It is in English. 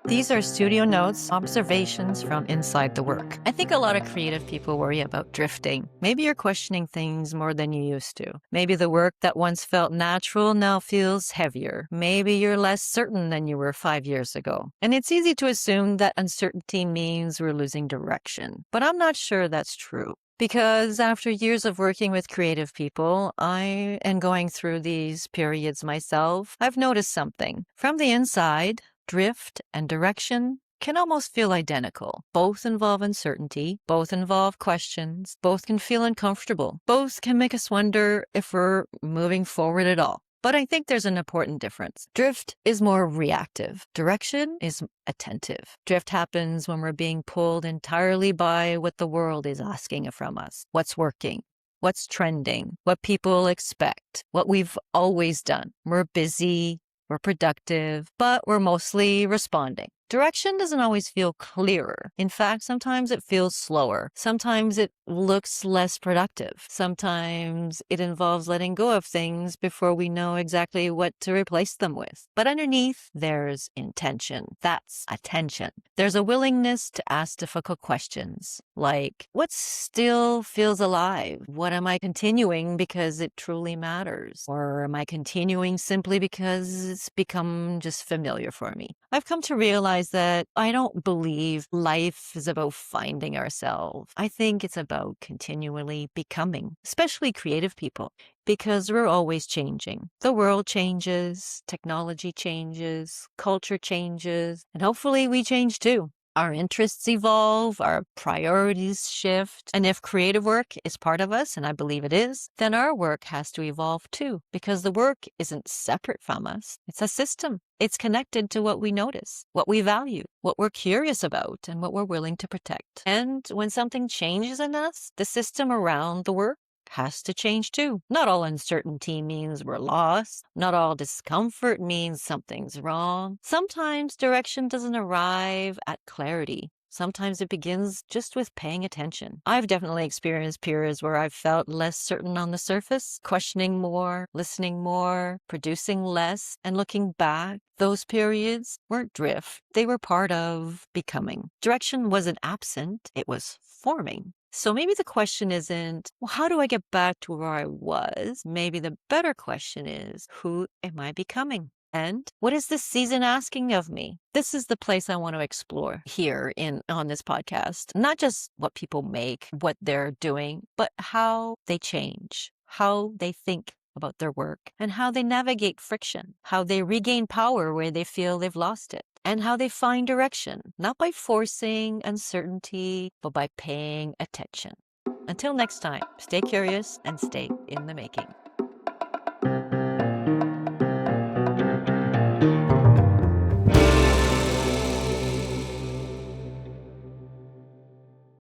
These are studio notes, observations from inside the work. I think a lot of creative people worry about drifting. Maybe you're questioning things more than you used to. Maybe the work that once felt natural now feels heavier. Maybe you're less certain than you were 5 years ago. And it's easy to assume that uncertainty means we're losing direction. But I'm not sure that's true. Because after years of working with creative people, and going through these periods myself, I've noticed something. From the inside, drift and direction can almost feel identical. Both involve uncertainty, both involve questions, both can feel uncomfortable, both can make us wonder if we're moving forward at all. But I think there's an important difference. Drift is more reactive. Direction is attentive. Drift happens when we're being pulled entirely by what the world is asking from us. What's working? What's trending? What people expect? What we've always done. We're busy. We're productive, but we're mostly responding. Direction doesn't always feel clearer. In fact, sometimes it feels slower. Sometimes it looks less productive. Sometimes it involves letting go of things before we know exactly what to replace them with. But underneath, there's intention. That's attention. There's a willingness to ask difficult questions, like, what still feels alive? What am I continuing because it truly matters? Or am I continuing simply because it's become just familiar for me? I've come to realize that I don't believe life is about finding ourselves. I think it's about continually becoming, especially creative people, because we're always changing. The world changes, technology changes, culture changes, and hopefully we change too. Our interests evolve, our priorities shift, and if creative work is part of us, and I believe it is, then our work has to evolve too, because the work isn't separate from us. It's a system. It's connected to what we notice, what we value, what we're curious about, and what we're willing to protect. And when something changes in us, the system around the work has to change too. Not all uncertainty means we're lost. Not all discomfort means something's wrong. Sometimes direction doesn't arrive at clarity. Sometimes it begins just with paying attention. I've definitely experienced periods where I've felt less certain on the surface, questioning more, listening more, producing less, and looking back. Those periods weren't drift. They were part of becoming. Direction wasn't absent. It was forming. So maybe the question isn't, well, how do I get back to where I was? Maybe the better question is, who am I becoming? And what is this season asking of me? This is the place I want to explore here on this podcast. Not just what people make, what they're doing, but how they change, how they think about their work, and how they navigate friction, how they regain power where they feel they've lost it, and how they find direction, not by forcing uncertainty, but by paying attention. Until next time, stay curious and stay in the making.